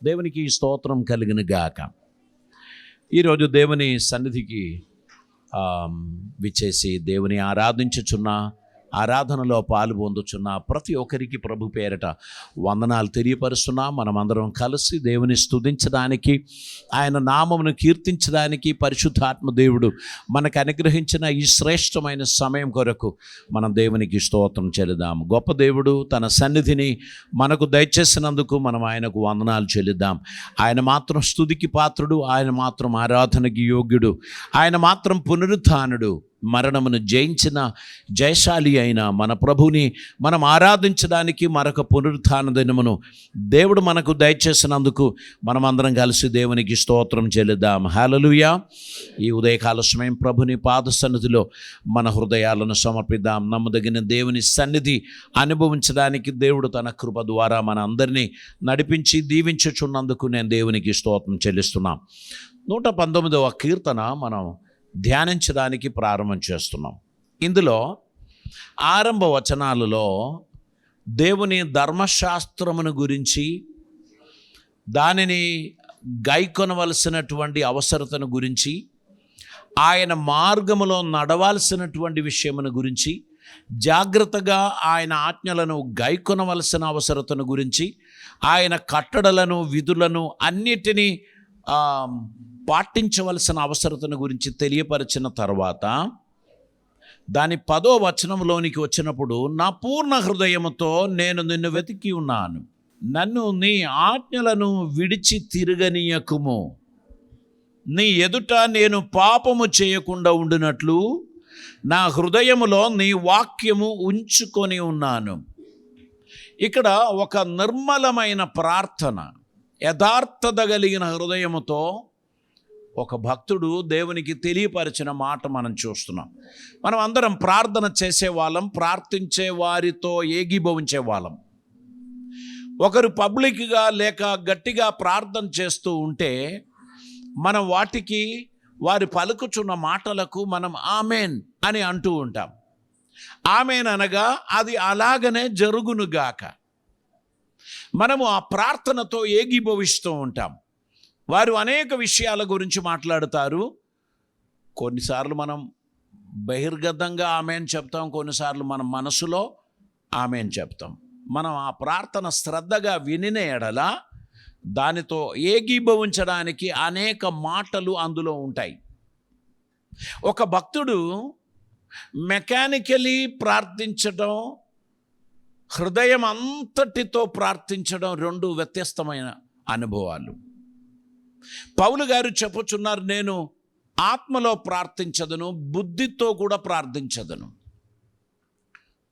దేవునికి స్తోత్రం కలిగిన గాక. ఈరోజు దేవుని సన్నిధికి విచ్చేసి దేవుని ఆరాధించుచున్న, ఆరాధనలో పాలు పొందుచున్న ప్రతి ఒక్కరికి ప్రభు పేరట వందనాలు తెలియపరుస్తున్నా. మనమందరం కలిసి దేవుని స్తుతించడానికి, ఆయన నామమును కీర్తించడానికి పరిశుద్ధాత్మ దేవుడు మనకు అనుగ్రహించిన ఈ శ్రేష్టమైన సమయం కొరకు మనం దేవునికి స్తోత్రం చెల్లిద్దాం. గొప్ప దేవుడు తన సన్నిధిని మనకు దయచేసినందుకు మనం ఆయనకు వందనాలు చెల్లిద్దాం. ఆయన మాత్రం స్తుతికి పాత్రుడు, ఆయన మాత్రం ఆరాధనకి యోగ్యుడు, ఆయన మాత్రం పునరుత్థానుడు. మరణమును జయించిన జయశాలి అయిన మన ప్రభుని మనం ఆరాధించడానికి మరొక పునరుత్థాన దినమును దేవుడు మనకు దయచేసినందుకు మనమందరం కలిసి దేవునికి స్తోత్రం చెల్లిద్దాం. హల్లెలూయా. ఈ ఉదయకాల సమయం ప్రభుని పాద సన్నిధిలో మన హృదయాలను సమర్పిద్దాం. నమ్మదగిన దేవుని సన్నిధి అనుభవించడానికి దేవుడు తన కృప ద్వారా మన అందరినీ నడిపించి దీవించుచున్నందుకు నేను దేవునికి స్తోత్రం చెల్లిస్తున్నాం. 119వ కీర్తన మనం ధ్యానించడానికి ప్రారంభం చేస్తున్నాం. ఇందులో ఆరంభ వచనాలలో దేవుని ధర్మశాస్త్రమును గురించి, దానిని గైకొనవలసినటువంటి అవసరతను గురించి, ఆయన మార్గములో నడవాల్సినటువంటి విషయమును గురించి, జాగ్రత్తగా ఆయన ఆజ్ఞలను గైకొనవలసిన అవసరతను గురించి, ఆయన కట్టడలను విధులను అన్నిటినీ పాటించవలసిన అవసరతను గురించి తెలియపరిచిన తర్వాత దాని 10వ వచనంలోనికి వచ్చినప్పుడు, నా పూర్ణ హృదయముతో నేను నిన్ను వెతికి ఉన్నాను, నన్ను నీ ఆజ్ఞలను విడిచి తిరగనీయకుము, నీ ఎదుట నేను పాపము చేయకుండా ఉండునట్లు నా హృదయములో నీ వాక్యము ఉంచుకొని ఉన్నాను. ఇక్కడ ఒక నిర్మలమైన ప్రార్థన, యథార్థత కలిగిన హృదయముతో ఒక భక్తుడు దేవునికి తెలియపరిచిన మాట మనం చూస్తున్నాం. మనం అందరం ప్రార్థన చేసేవాళ్ళం, ప్రార్థించే వారితో ఏకీభవించే వాళ్ళం. ఒకరు పబ్లిక్గా లేక గట్టిగా ప్రార్థన చేస్తూ ఉంటే మనం వాటికి, వారి పలుకుచున్న మాటలకు మనం ఆమెన్ అని అంటూ ఉంటాం. ఆమెన్ అనగా అది అలాగనే జరుగునుగాక. మనము ఆ ప్రార్థనతో ఏకీభవిస్తూ ఉంటాం. వారు అనేక విషయాల గురించి మాట్లాడతారు. కొన్నిసార్లు మనం బహిర్గతంగా ఆమెన్ చెప్తాం, కొన్నిసార్లు మన మనసులో ఆమెన్ చెప్తాం. మనం ఆ ప్రార్థన శ్రద్ధగా వినిన ఎడల దానితో ఏకీభవించడానికి అనేక మాటలు అందులో ఉంటాయి. ఒక భక్తుడు మెకానికలీ ప్రార్థించడం, హృదయం అంతటితో ప్రార్థించడం రెండు వ్యత్యస్తమైన అనుభవాలు. పౌలు గారు చెప్పుచున్నారు, నేను ఆత్మలో ప్రార్థించదను, బుద్ధితో కూడా ప్రార్థించదను.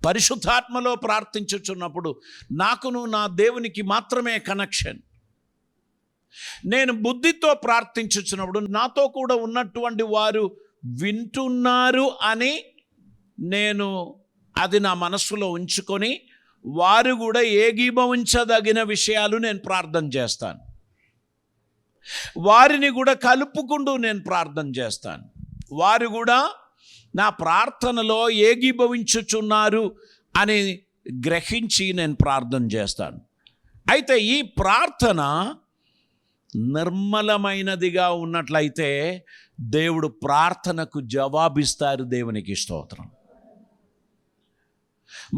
పరిశుద్ధాత్మలో ప్రార్థించుచున్నప్పుడు నాకును నా దేవునికి మాత్రమే కనెక్షన్. నేను బుద్ధితో ప్రార్థించుచున్నప్పుడు నాతో కూడా ఉన్నటువంటి వారు వింటున్నారు అని నేను అది నా మనస్సులో ఉంచుకొని, వారు కూడా ఏకీభవించదగిన విషయాలు నేను ప్రార్థన చేస్తాను. వారిని కూడా కలుపుకుంటూ నేను ప్రార్థన చేస్తాను. వారు కూడా నా ప్రార్థనలో ఏకీభవించుచున్నారు అని గ్రహించి నేను ప్రార్థన చేస్తాను. అయితే ఈ ప్రార్థన నిర్మలమైనదిగా ఉన్నట్లయితే దేవుడు ప్రార్థనకు జవాబిస్తారు. దేవునికి స్తోత్రం.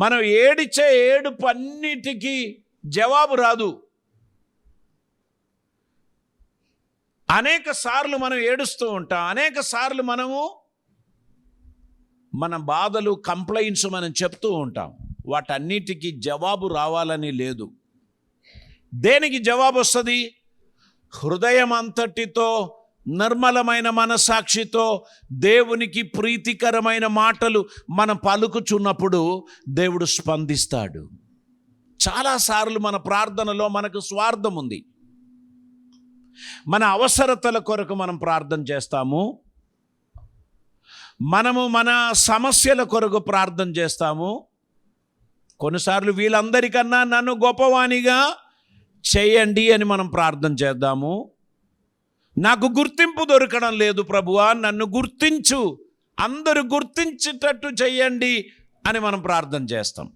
మనం ఏడిచే ఏడుపన్నిటికీ జవాబు రాదు. అనేక సార్లు మనం ఏడుస్తూ ఉంటాం, అనేక సార్లు మనము మన బాధలు, కంప్లైంట్స్ మనం చెప్తూ ఉంటాం. వాటన్నిటికీ జవాబు రావాలని లేదు. దేనికి జవాబు వస్తుంది? హృదయం అంతటితో, నిర్మలమైన మనసాక్షితో దేవునికి ప్రీతికరమైన మాటలు మనం పలుకుచున్నప్పుడు దేవుడు స్పందిస్తాడు. చాలాసార్లు మన ప్రార్థనలో మనకు స్వార్థం ఉంది. మన అవసరతల కొరకు మనం ప్రార్థన చేస్తాము, మనము మన సమస్యల కొరకు ప్రార్థన చేస్తాము. కొన్నిసార్లు వీళ్ళందరికన్నా నన్ను గొప్పవానిగా చేయండి అని మనం ప్రార్థన చేద్దాము. నాకు గుర్తింపు దొరకడం లేదు ప్రభువా, నన్ను గుర్తించు, అందరూ గుర్తించేటట్టు చేయండి అని మనం ప్రార్థన చేస్తాం.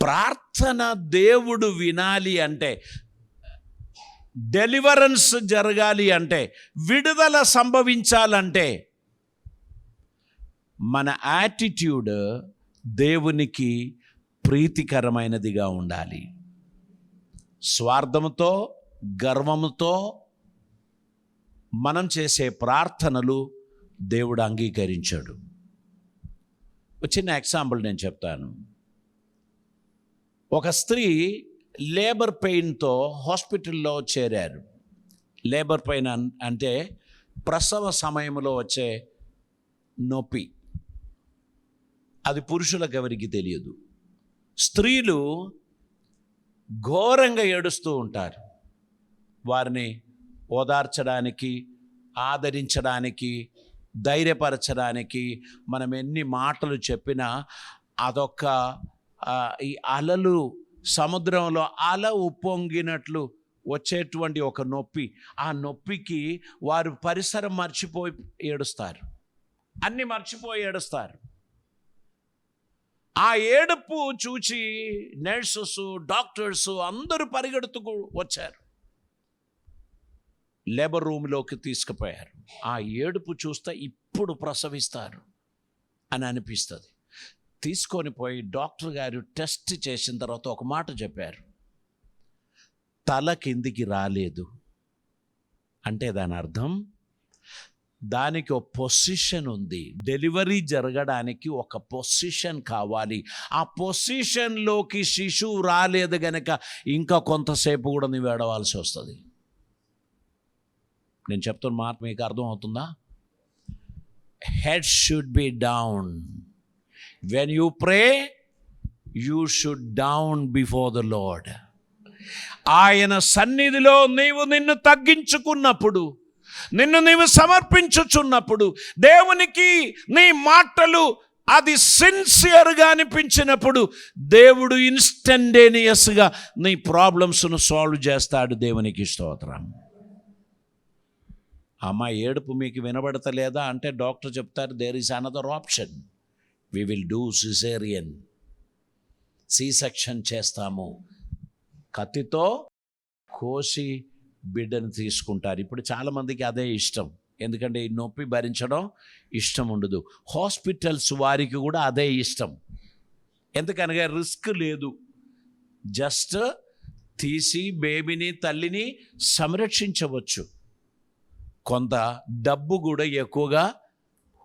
ప్రార్థన దేవుడు వినాలి అంటే డెలివరెన్స్ జరగాలి అంటే, విడుదల సంభవించాలంటే మన యాటిట్యూడ్ దేవునికి ప్రీతికరమైనదిగా ఉండాలి. స్వార్థముతో, గర్వముతో మనం చేసే ప్రార్థనలు దేవుడు అంగీకరించాడు. ఒక చిన్న ఎగ్జాంపుల్ నేను చెప్తాను. ఒక స్త్రీ లేబర్ పెయిన్తో హాస్పిటల్లో చేరారు. లేబర్ పెయిన్ అంటే ప్రసవ సమయంలో వచ్చే నొప్పి. అది పురుషులకు ఎవరికి తెలియదు. స్త్రీలు ఘోరంగా ఏడుస్తూ ఉంటారు. వారిని ఓదార్చడానికి, ఆదరించడానికి, ధైర్యపరచడానికి మనం ఎన్ని మాటలు చెప్పినా అదొక ఈ అలలు, సముద్రంలో అల ఉప్పొంగినట్లు వచ్చేటువంటి ఒక నొప్పి. ఆ నొప్పికి వారు పరిసరం మర్చిపోయి ఏడుస్తారు, అన్నీ మర్చిపోయి ఏడుస్తారు. ఆ ఏడుపు చూచి నర్సెస్, డాక్టర్స్ అందరూ పరిగెడుతూ వచ్చారు. లేబర్ రూమ్లోకి తీసుకుపోయారు. ఆ ఏడుపు చూస్తే ఇప్పుడు ప్రసవిస్తారు అని అనిపిస్తుంది. తీసుకొని పోయి డాక్టర్ గారు టెస్ట్ చేసిన తర్వాత ఒక మాట చెప్పారు, తల కిందికి రాలేదు అంటే దాని అర్థం దానికి ఒక పొజిషన్ ఉంది. డెలివరీ జరగడానికి ఒక పొజిషన్ కావాలి. ఆ పొజిషన్లోకి శిశువు రాలేదు గనక ఇంకా కొంతసేపు కూడా నువ్వు ఏడవాల్సి వస్తుంది. నేను చెప్తున్న మాట మీకు అర్థం అవుతుందా? Head should be down. When you pray you should down before the lord. ఆయన సన్నిధిలో నిన్ను తగ్గించుకున్నప్పుడు, నిన్ను నీవు సమర్పించుచున్నప్పుడు, దేవునికి నీ మాటలు అది సిన్సియర్గా అనిపించినప్పుడు దేవుడు ఇన్స్టంటేనియస్గా నీ ప్రాబ్లమ్స్ను సాల్వ్ చేస్తాడు. దేవునికి స్తోత్రం. అమ్మ ఏడుపు మీకు వినబడతలేదా అంటే డాక్టర్ చెప్తారు, there is another option, we will do caesarean, C section చేస్తాము, కత్తితో కోసి బిడ్డను తీసుకుంటారు. ఇప్పుడు చాలామందికి అదే ఇష్టం, ఎందుకంటే ఈ నొప్పి భరించడం ఇష్టం ఉండదు. హాస్పిటల్స్ వారికి కూడా అదే ఇష్టం, ఎందుకనగా రిస్క్ లేదు, జస్ట్ తీసి బేబీని, తల్లిని సంరక్షించవచ్చు. కొంత డబ్బు కూడా ఎక్కువగా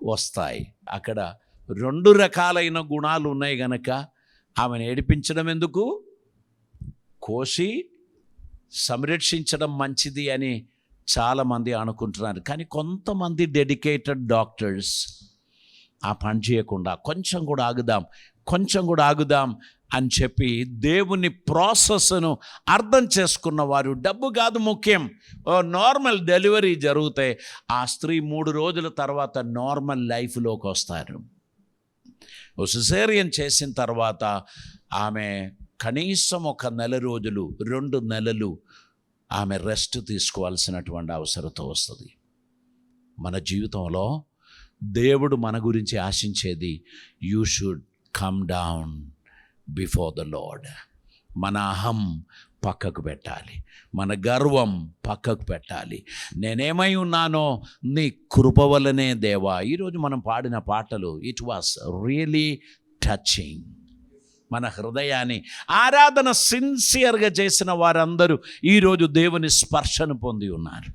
వస్తాయి. అక్కడ 2 రకాలైన గుణాలు ఉన్నాయి గనక ఆమెను ఏడిపించడం ఎందుకు, కోసి సంరక్షించడం మంచిది అని చాలామంది అనుకుంటున్నారు. కానీ కొంతమంది డెడికేటెడ్ డాక్టర్స్ ఆ పని చేయకుండా కొంచెం కూడా ఆగుదాం అని చెప్పి దేవుని ప్రాసెస్ను అర్థం చేసుకున్న వారు, డబ్బు కాదు ముఖ్యం, నార్మల్ డెలివరీ జరిగితే ఆ స్త్రీ 3 రోజుల తర్వాత నార్మల్ లైఫ్లోకి వస్తారు. సిజేరియన్ చేసిన తర్వాత ఆమె కనీసం 1 నెల రోజులు, 2 నెలలు ఆమె రెస్ట్ తీసుకోవాల్సినటువంటి అవసరత వస్తుంది. మన జీవితంలో దేవుడు మన గురించి ఆశించేది, you should come down before the lord. మన అహం పక్కకు పెట్టాలి, మన గర్వం పక్కకు పెట్టాలి. నేనేమై ఉన్నానో నీ కృప వల్లనే దేవా. ఈరోజు మనం పాడిన పాటలు, ఇట్ వాస్ రియలీ టచింగ్. మన హృదయాన్ని ఆరాధన సిన్సియర్గా చేసిన వారందరూ ఈరోజు దేవుని స్పర్శను పొంది ఉన్నారు.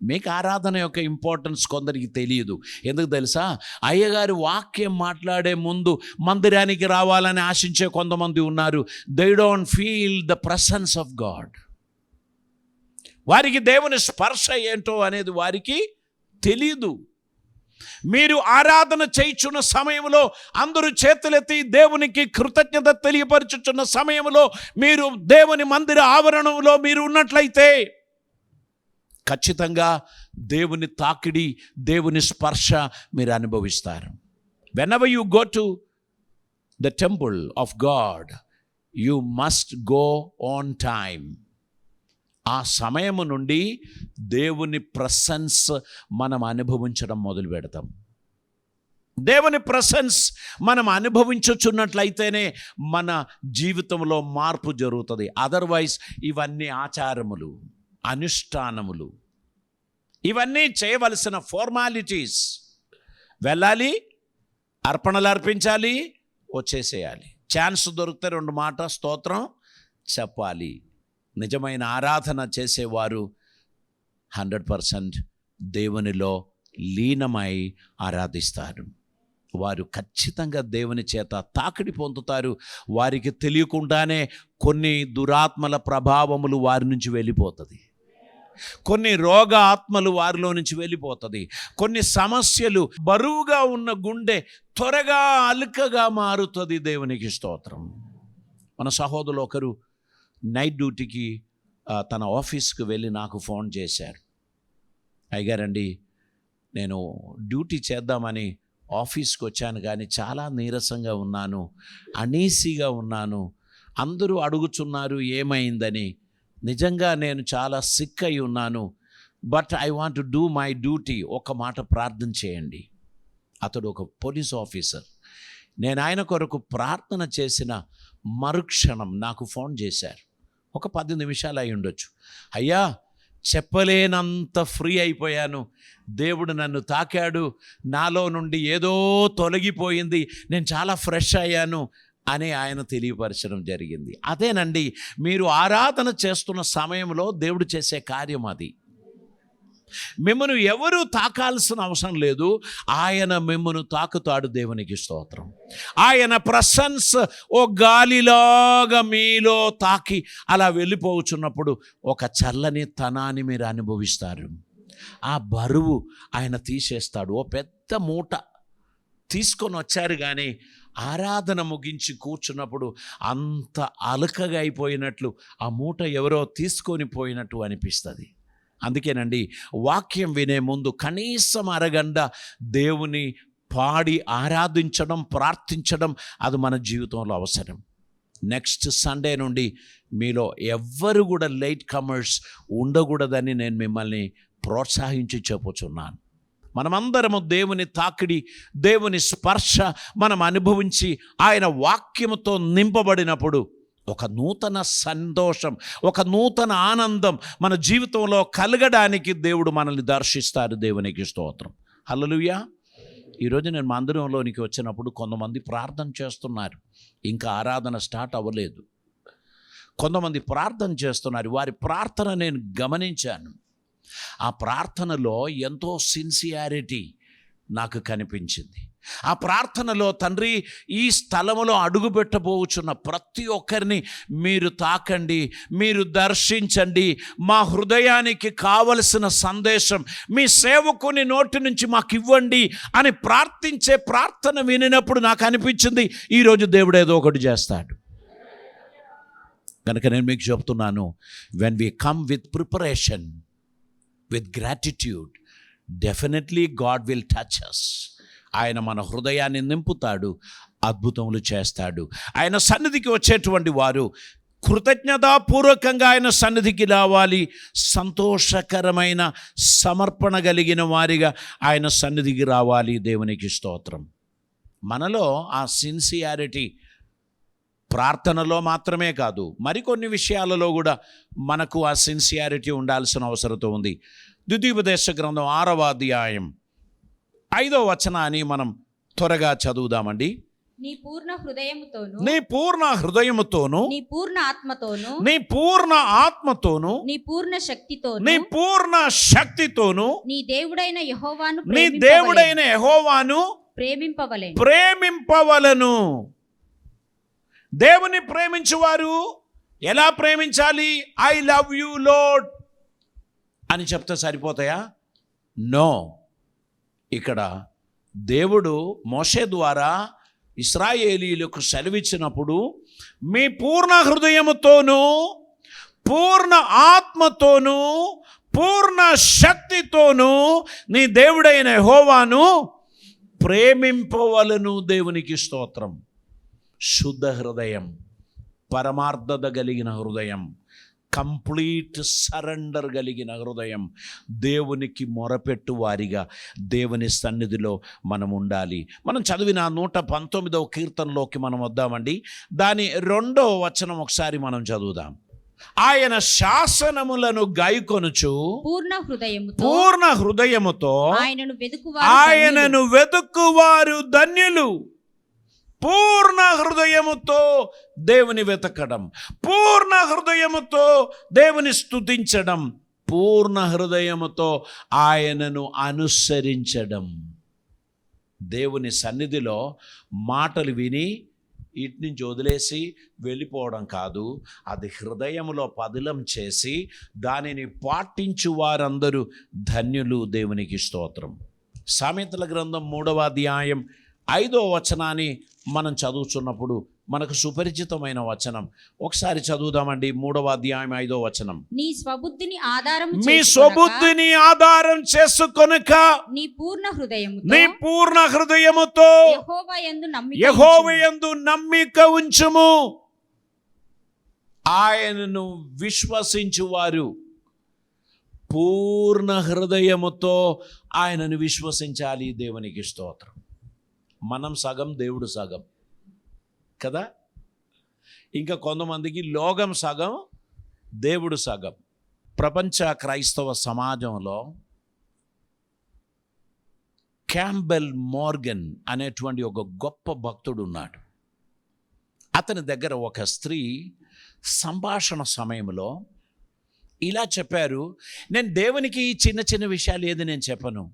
మీకు ఆరాధన యొక్క ఇంపార్టెన్స్ కొందరికి తెలియదు. ఎందుకు తెలుసా? అయ్యగారు వాక్యం మాట్లాడే ముందు మందిరానికి రావాలని ఆశించే కొంతమంది ఉన్నారు. They don't feel the presence of God. వారికి దేవుని స్పర్శ ఏంటో అనేది వారికి తెలియదు. మీరు ఆరాధన చేయుచున్న సమయంలో, అందరూ చేతులెత్తి దేవునికి కృతజ్ఞత తెలియపరచుచున్న సమయంలో, మీరు దేవుని మందిర ఆవరణంలో మీరు ఉన్నట్లయితే ఖచ్చితంగా దేవుని తాకిడి, దేవుని స్పర్శ మీరు అనుభవిస్తారు. whenever you go to the temple of God, you must go on time. ఆ సమయము నుండి దేవుని ప్రెసెన్స్ మనం అనుభవించడం మొదలు పెడతాం. దేవుని ప్రెసెన్స్ మనం అనుభవించుచున్నట్లయితేనే మన జీవితంలో మార్పు జరుగుతుంది. అదర్వైజ్ ఇవన్నీ ఆచారములు, అనుష్ఠానములు, ఇవన్నీ చేయవలసిన ఫార్మాలిటీస్. వెళ్ళాలి, అర్పణలు అర్పించాలి, వచ్చేసేయాలి. ఛాన్స్ దొరికితే 2 మాట స్తోత్రం చెప్పాలి. నిజమైన ఆరాధన చేసేవారు 100% దేవునిలో లీనమై ఆరాధిస్తారు. వారు ఖచ్చితంగా దేవుని చేత తాకిడి పొందుతారు. వారికి తెలియకుండానే కొన్ని దురాత్మల ప్రభావములు వారి నుంచి వెళ్ళిపోతుంది, కొన్ని రోగ ఆత్మలు వారిలో నుంచి వెళ్ళిపోతుంది, కొన్ని సమస్యలు, బరువుగా ఉన్న గుండె త్వరగా అలుకగా మారుతుంది. దేవునికి స్తోత్రం. మన సహోదరులు ఒకరు నైట్ డ్యూటీకి తన ఆఫీస్కి వెళ్ళి నాకు ఫోన్ చేశారు. అయ్యగారండి, నేను డ్యూటీ చేద్దామని ఆఫీస్కి వచ్చాను, కానీ చాలా నీరసంగా ఉన్నాను, అనీసీగా ఉన్నాను. అందరూ అడుగుచున్నారు ఏమైందని. నిజంగా నేను చాలా సిక్ అయి ఉన్నాను, but I want to do my duty. ఒక మాట ప్రార్థన చేయండి. అతడు ఒక పోలీస్ ఆఫీసర్. నేను ఆయన కొరకు ప్రార్థన చేసిన మరుక్షణం నాకు ఫోన్ చేశారు. ఒక 10 నిమిషాలు అయి ఉండొచ్చు. అయ్యా, చెప్పలేనంత ఫ్రీ అయిపోయాను, దేవుడు నన్ను తాకాడు, నాలో నుండి ఏదో తొలగిపోయింది, నేను చాలా ఫ్రెష్ అయ్యాను అని ఆయన తెలియపరచడం జరిగింది. అదేనండి మీరు ఆరాధన చేస్తున్న సమయంలో దేవుడు చేసే కార్యం అది. మిమ్మను ఎవరు తాకాల్సిన అవసరం లేదు, ఆయన మిమ్మను తాకుతాడు. దేవునికి స్తోత్రం. ఆయన ప్రెసెన్స్ ఓ గాలిలాగా మీలో తాకి అలా వెళ్ళిపోవచ్చున్నప్పుడు ఒక చల్లని తనాన్ని మీరు అనుభవిస్తారు. ఆ బరువు ఆయన తీసేస్తాడు. ఓ పెద్ద మూట తీసుకొని వచ్చారు, కానీ ఆరాధన ముగించి కూర్చున్నప్పుడు అంత అలకగా అయిపోయినట్లు, ఆ మూట ఎవరో తీసుకొని పోయినట్టు అనిపిస్తుంది. అందుకేనండి వాక్యం వినే ముందు కనీసం అరగంట దేవుని పాడి ఆరాధించడం, ప్రార్థించడం అది మన జీవితంలో అవసరం. నెక్స్ట్ సండే నుండి మీలో ఎవ్వరు కూడా లేట్ కమర్స్ ఉండకూడదని నేను మిమ్మల్ని ప్రోత్సహించి చెప్పుచున్నాను. మనమందరము దేవుని తాకిడి, దేవుని స్పర్శ మనం అనుభవించి ఆయన వాక్యముతో నింపబడినప్పుడు ఒక నూతన సంతోషం, ఒక నూతన ఆనందం మన జీవితంలో కలగడానికి దేవుడు మనల్ని దర్శిస్తారు. దేవునికి స్తోత్రం. హల్లెలూయా. ఈరోజు నేను మందిరంలోనికి వచ్చినప్పుడు కొంతమంది ప్రార్థన చేస్తున్నారు, ఇంకా ఆరాధన స్టార్ట్ అవ్వలేదు. కొంతమంది ప్రార్థన చేస్తున్నారు. వారి ప్రార్థన నేను గమనించాను. ఆ ప్రార్థనలో ఎంతో సిన్సియారిటీ నాకు కనిపించింది. ఆ ప్రార్థనలో తండ్రి, ఈ స్థలములో అడుగుపెట్టబోచున్న ప్రతి ఒక్కరిని మీరు తాకండి, మీరు దర్శించండి, మా హృదయానికి కావలసిన సందేశం మీ సేవకుని నోటి నుంచి మాకు ఇవ్వండి అని ప్రార్థించే ప్రార్థన వినినప్పుడు నాకు అనిపించింది, ఈరోజు దేవుడు ఏదో ఒకటి చేస్తాడు. కనుక నేను మీకు చెప్తున్నాను, when we come with preparation, with gratitude, definitely God will touch us. ఆయన మన హృదయాన్ని నింపుతాడు, అద్భుతములు చేస్తాడు. ఆయన సన్నిధికి వచ్చేటువంటి వారు కృతజ్ఞతాపూర్వకంగా ఆయన సన్నిధికి రావాలి. సంతోషకరమైన సమర్పణ కలిగిన వారిగా ఆయన సన్నిధికి రావాలి. దేవునికి స్తోత్రం. మనలో ఆ సిన్సియారిటీ ప్రార్థనలో మాత్రమే కాదు, మరికొన్ని విషయాలలో కూడా మనకు ఆ సిన్సియారిటీ ఉండాల్సిన అవసరం ఉంది. ద్వితీయోపదేశ గ్రంథం 6వ అధ్యాయం 5వ వచనాన్ని మనం త్వరగా చదువుదామండి. నీ పూర్ణ హృదయముతోను, నీ పూర్ణ హృదయముతోను, నీ పూర్ణ ఆత్మతోను, నీ పూర్ణ ఆత్మతోను, నీ పూర్ణ శక్తితోను, నీ పూర్ణ శక్తితోను, నీ దేవుడైన యెహోవాను నీ దేవుడైన యెహోవాను ప్రేమింపవలెను. దేవుని ప్రేమించువారు ఎలా ప్రేమించాలి? ఐ లవ్ యూ లార్డ్ అని చెప్తే సరిపోతాయా? నో. ఇక్కడ దేవుడు మోషే ద్వారా ఇశ్రాయేలీయులకు సెలవిచ్చినప్పుడు మీ పూర్ణ హృదయముతోనూ, పూర్ణ ఆత్మతోనూ, పూర్ణ శక్తితోనూ నీ దేవుడైన యెహోవాను ప్రేమింపవలెను. దేవునికి స్తోత్రం. శుద్ధ హృదయం, పరమార్థత కలిగిన హృదయం, కంప్లీట్ సరెండర్ కలిగిన హృదయం, దేవునికి మొరపెట్టు వారిగా దేవుని సన్నిధిలో మనం ఉండాలి. మనం చదివిన 119వ కీర్తనలోకి మనం వద్దామండి. దాని 2వ వచనం ఒకసారి మనం చదువుదాం. ఆయన శాసనములను గాయకొనుచు పూర్ణ హృదయముతో ఆయనను వెతుకువారు ధన్యులు. పూర్ణ హృదయముతో దేవుని వెతకడం, పూర్ణ హృదయముతో దేవుని స్తుతించడం, పూర్ణ హృదయముతో ఆయనను అనుసరించడం. దేవుని సన్నిధిలో మాటలు విని ఇటు నుంచి వదిలేసి వెళ్ళిపోవడం కాదు, అది హృదయంలో పదిలం చేసి దానిని పాటించు వారందరూ ధన్యులు. దేవునికి స్తోత్రం. సామెతల గ్రంథం 3వ అధ్యాయం 5వ వచనాన్ని మనం చదువుతున్నప్పుడు మనకు సుపరిచితమైన వచనం. ఒకసారి చదువుదామండి. 3వ అధ్యాయం 5వ వచనం. మీ స్వబుద్ధిని ఆధారం చేసుకొనక నీ పూర్ణ హృదయముతో యెహోవాయందు నమ్మిక ఉంచుము. ఆయనను విశ్వసించువారు పూర్ణ హృదయముతో ఆయనను విశ్వసించాలి. దేవునికి స్తోత్రం. మనం సగం, దేవుడు సగం కదా. ఇంకా కొంతమందికి లోకం సగం, దేవుడు సగం. ప్రపంచ క్రైస్తవ సమాజంలో క్యాంబెల్ మోర్గన్ అనేటువంటి ఒక గొప్ప భక్తుడు ఉన్నాడు. అతని దగ్గర ఒక స్త్రీ సంభాషణ సమయంలో ఇలా చెప్పారు, నేను దేవునికి చిన్న చిన్న విషయాలు ఏది నేను చెప్పను,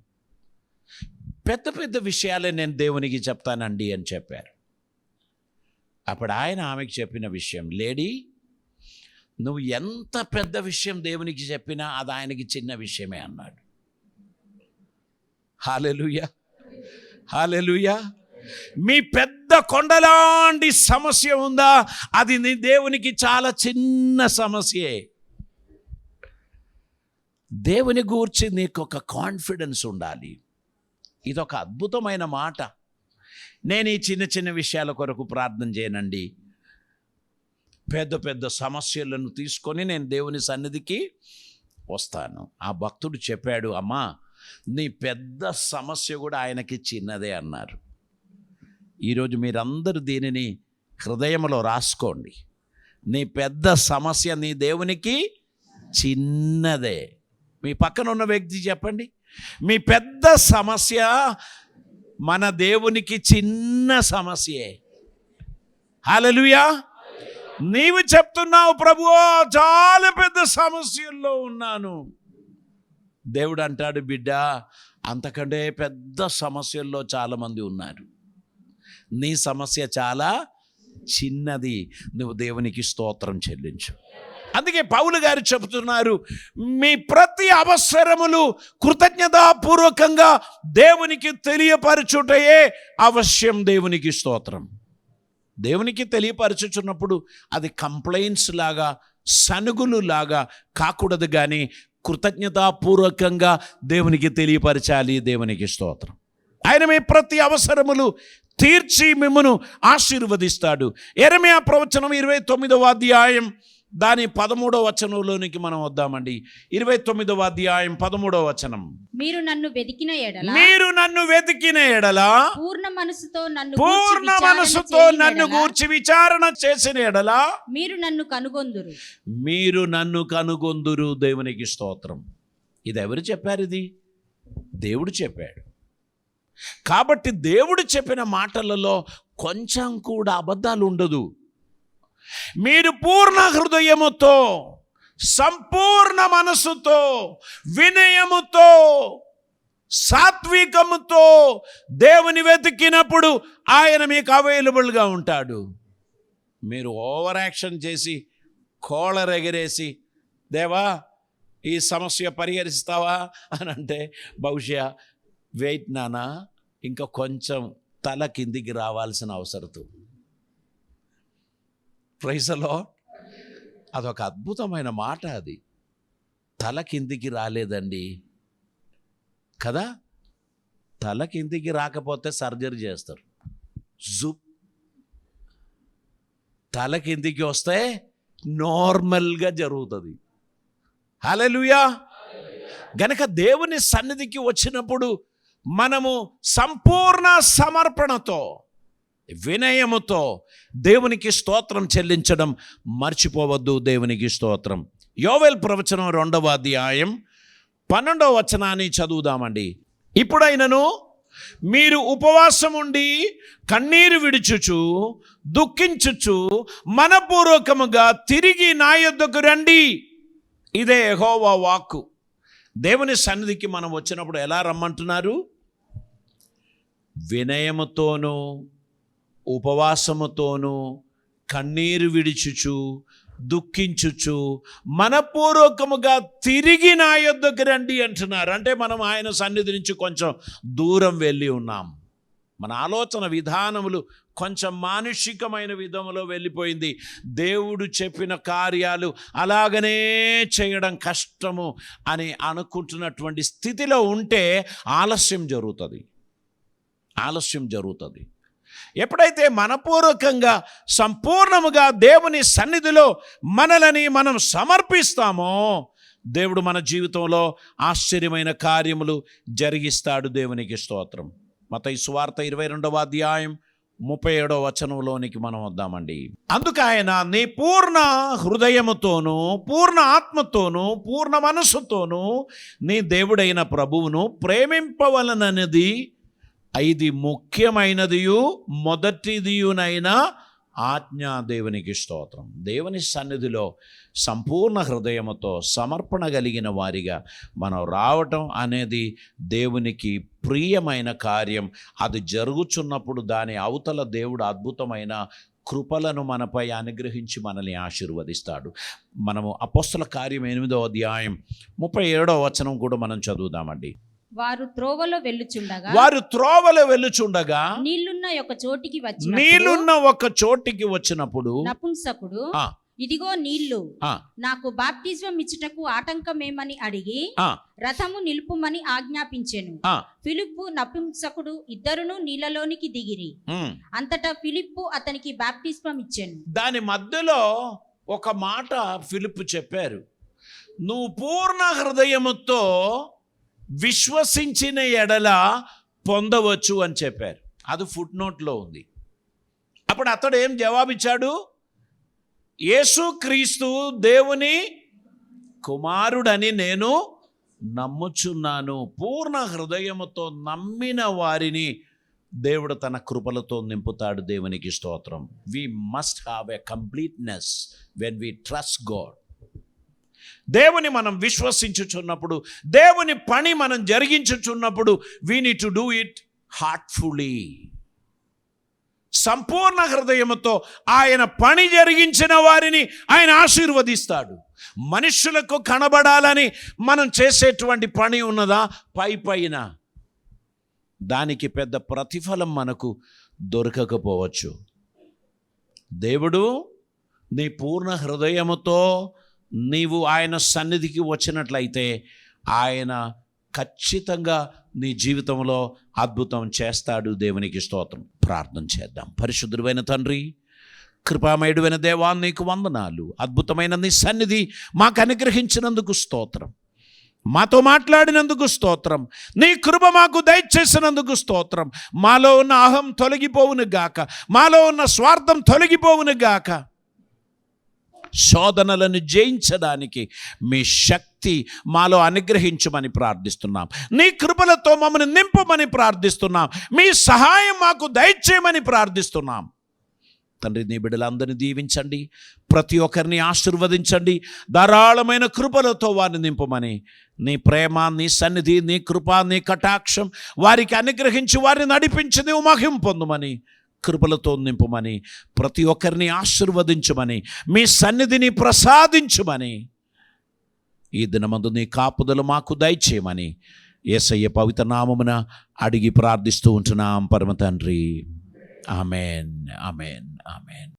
పెద్ద పెద్ద విషయాలే నేను దేవునికి చెప్తానండి అని చెప్పారు. అప్పుడు ఆయన ఆమెకు చెప్పిన విషయం, లేడీ, నువ్వు ఎంత పెద్ద విషయం దేవునికి చెప్పినా అది ఆయనకి చిన్న విషయమే అన్నాడు. హల్లెలూయా, హల్లెలూయా. మీ పెద్ద కొండలాంటి సమస్య ఉందా, అది నీ దేవునికి చాలా చిన్న సమస్యే. దేవుని గూర్చి నీకు ఒక కాన్ఫిడెన్స్ ఉండాలి. ఇదొక అద్భుతమైన మాట. నేను ఈ చిన్న చిన్న విషయాల కొరకు ప్రార్థన చేయనండి, పెద్ద పెద్ద సమస్యలను తీసుకొని నేను దేవుని సన్నిధికి వస్తాను. ఆ భక్తుడు చెప్పాడు, అమ్మా నీ పెద్ద సమస్య కూడా ఆయనకి చిన్నదే అన్నారు. ఈరోజు మీరందరూ దీనిని హృదయంలో రాసుకోండి. నీ పెద్ద సమస్య నీ దేవునికి చిన్నదే. మీ పక్కన ఉన్న వ్యక్తి చెప్పండి, మీ పెద్ద సమస్య మన దేవునికి చిన్న సమస్యే. హల్లెలూయా. నీవు చెప్తున్నావు, ప్రభువా చాలా పెద్ద సమస్యల్లో ఉన్నాను. దేవుడు అంటాడు, బిడ్డ అంతకంటే పెద్ద సమస్యల్లో చాలామంది ఉన్నారు, నీ సమస్య చాలా చిన్నది. నువ్వు దేవునికి స్తోత్రం చెల్లించు. అందుకే పౌలు గారు చెబుతున్నారు, మీ ప్రతి అవసరములు కృతజ్ఞతాపూర్వకంగా దేవునికి తెలియపరచుటయే అవశ్యం. దేవునికి స్తోత్రం. దేవునికి తెలియపరచుచున్నప్పుడు అది కంప్లైంట్స్ లాగా, సనుగులు లాగా కాకూడదు, కానీ కృతజ్ఞతాపూర్వకంగా దేవునికి తెలియపరచాలి. దేవునికి స్తోత్రం. ఆయన మీ ప్రతి అవసరములు తీర్చి మిమ్మును ఆశీర్వదిస్తాడు. యెరెమయా ప్రవచనం 29వ అధ్యాయం దాని 13వ వచనంలోనికి మనం వద్దామండి. 29వ అధ్యాయం 13వ వచనం. మీరు నన్ను వెతికిన ఎడల పూర్ణ మనసుతో నన్ను గూర్చి విచారణ చేసిన ఎడల మీరు నన్ను కనుగొందురు. దేవునికి స్తోత్రం. ఇది ఎవరు చెప్పారు? ఇది దేవుడు చెప్పాడు. కాబట్టి దేవుడు చెప్పిన మాటలలో కొంచెం కూడా అబద్ధాలు ఉండదు. మీరు పూర్ణ హృదయముతో, సంపూర్ణ మనసుతో, వినయముతో, సాత్వికముతో దేవుని వెతికినప్పుడు ఆయన మీకు అవైలబుల్గా ఉంటాడు. మీరు ఓవర్ యాక్షన్ చేసి కోళర్ ఎగరేసి, దేవా ఈ సమస్య పరిహరిస్తావా అని అంటే, బహుశా వెయిట్ నానా, ఇంకా కొంచెం తల కిందికి రావాల్సిన అవసరం. Praise the lord. అదొక అద్భుతమైన మాట. అది తల కిందికి రాలేదండి కదా. తల కిందికి రాకపోతే సర్జరీ చేస్తారు. జుప్. తల కిందికి వస్తే నార్మల్గా జరుగుతుంది. హల్లెలూయా. గనక దేవుని సన్నిధికి వచ్చినప్పుడు మనము సంపూర్ణ సమర్పణతో, వినయముతో దేవునికి స్తోత్రం చెల్లించడం మర్చిపోవద్దు. దేవునికి స్తోత్రం. యోవేలు ప్రవచనం 2వ అధ్యాయం 12వ వచనాన్ని చదువుదామండి. ఇప్పుడైనను మీరు ఉపవాసం ఉండి కన్నీరు విడుచుచు దుఃఖించుచు మనపూర్వకముగా తిరిగి నా యొద్దకు రండి. ఇదే యెహోవా వాక్కు. దేవుని సన్నిధికి మనం వచ్చినప్పుడు ఎలా రమ్మంటున్నారు? వినయముతోనూ ఉపవాసముతోనూ కన్నీరు విడుచుచు దుఃఖించుచు మనపూర్వకముగా తిరిగి నా యొద్దకు రండి అంటున్నారు. అంటే మనం ఆయన సన్నిధి నుంచి కొంచెం దూరం వెళ్ళి ఉన్నాం. మన ఆలోచన విధానములు కొంచెం మానుషికమైన విధములో వెళ్ళిపోయింది. దేవుడు చెప్పిన కార్యాలు అలాగనే చేయడం కష్టము అని అనుకుంటున్నటువంటి స్థితిలో ఉంటే ఆలస్యం జరుగుతుంది. ఎప్పుడైతే మనపూర్వకంగా సంపూర్ణముగా దేవుని సన్నిధిలో మనలని మనం సమర్పిస్తామో దేవుడు మన జీవితంలో ఆశ్చర్యమైన కార్యములు జరిగిస్తాడు. దేవునికి స్తోత్రం. మత్తయి సువార్త 22వ అధ్యాయం 37వ వచనంలోనికి మనం వద్దామండి. అందుకు ఆయన నీ పూర్ణ హృదయముతోనూ పూర్ణ ఆత్మతోనూ పూర్ణ మనస్సుతోనూ నీ దేవుడైన ప్రభువును ప్రేమింపవలనన్నది ఇది ముఖ్యమైనదియు మొదటిదియునైన ఆజ్ఞ. దేవునికి స్తోత్రం. దేవుని సన్నిధిలో సంపూర్ణ హృదయముతో సమర్పణ కలిగిన వారిగా మనం రావటం అనేది దేవునికి ప్రియమైన కార్యం. అది జరుగుచున్నప్పుడు దాని అవతల దేవుడు అద్భుతమైన కృపలను మనపై అనుగ్రహించి మనల్ని ఆశీర్వదిస్తాడు. మనము అపోస్తల కార్యం 8వ అధ్యాయం 37వ వచనం కూడా మనం చదువుదామండి. వారు త్రోవలో వెళ్ళుచుండగా నీళ్లున్న ఒక చోటికి వచ్చినప్పుడు నపుంసకుడు ఇదిగో నీళ్లు, నాకు బాప్తిజం ఇచ్చుటకు ఆటంకమేమని అడిగి రథము నిలుపుమని ఆజ్ఞాపించెను. ఫిలిప్పు నపుంసకుడు ఇద్దరును నీళ్ళలోనికి దిగిరి. అంతటా ఫిలిప్పు అతనికి బాప్తిస్మం ఇచ్చెను. దాని మధ్యలో ఒక మాట ఫిలిప్పు చెప్పారు, నువ్వు పూర్ణ హృదయముతో విశ్వసించిన ఎడల పొందవచ్చు అని చెప్పారు. అది ఫుట్ నోట్లో ఉంది. అప్పుడు అతడు ఏం జవాబిచ్చాడు? యేసుక్రీస్తు దేవుని కుమారుడని నేను నమ్ముచున్నాను. పూర్ణ హృదయముతో నమ్మిన వారిని దేవుడు తన కృపలతో నింపుతాడు. దేవునికి స్తోత్రం. We must have a completeness when we trust God. దేవుని మనం విశ్వసించుచున్నప్పుడు, దేవుని పని మనం జరిగించుచున్నప్పుడు we need to do it heartfully. సంపూర్ణ హృదయముతో ఆయన పని జరిగించిన వారిని ఆయన ఆశీర్వదిస్తాడు. మనుషులకు కనబడాలని మనం చేసేటువంటి పని ఉన్నదా? పైన దానికి పెద్ద ప్రతిఫలం మనకు దొరకకపోవచ్చు. దేవుడు నీ పూర్ణ హృదయముతో నీవు ఆయన సన్నిధికి వచ్చినట్లయితే ఆయన ఖచ్చితంగా నీ జీవితంలో అద్భుతం చేస్తాడు. దేవునికి స్తోత్రం. ప్రార్థన చేద్దాం. పరిశుద్ధుడైన తండ్రి, కృపామయుడైన దేవా, నీకు వందనాలు. అద్భుతమైన నీ సన్నిధి మాకు అనుగ్రహించినందుకు స్తోత్రం. మాతో మాట్లాడినందుకు స్తోత్రం. నీ కృప మాకు దయచేసినందుకు స్తోత్రం. మాలో ఉన్న అహం తొలగిపోవును గాక, మాలో ఉన్న స్వార్థం తొలగిపోవును గాక. శోధనలను జయించడానికి మీ శక్తి మాలో అనుగ్రహించమని ప్రార్థిస్తున్నాం. నీ కృపలతో మమ్మల్ని నింపమని ప్రార్థిస్తున్నాం. మీ సహాయం మాకు దయచేయమని ప్రార్థిస్తున్నాం. తండ్రి, నీ బిడ్డలందరినీ దీవించండి, ప్రతి ఒక్కరిని ఆశీర్వదించండి, ధారాళమైన కృపలతో వారిని నింపమని, నీ ప్రేమ, నీ సన్నిధి, నీ కృప, నీ కటాక్షం వారికి అనుగ్రహించి వారిని నడిపించి నీవు మహిమ పొందుమని, కృపలతో నింపమని, ప్రతి ఒక్కరిని ఆశీర్వదించమని, మీ సన్నిధిని ప్రసాదించమని, ఈ దినమందు నీ కాపుదలు మాకు దయచేయమని యేసయ్య పవిత్ర నామమున అడిగి ప్రార్థిస్తూ ఉంటున్నాం పరమ తండ్రి. Amen, amen, amen.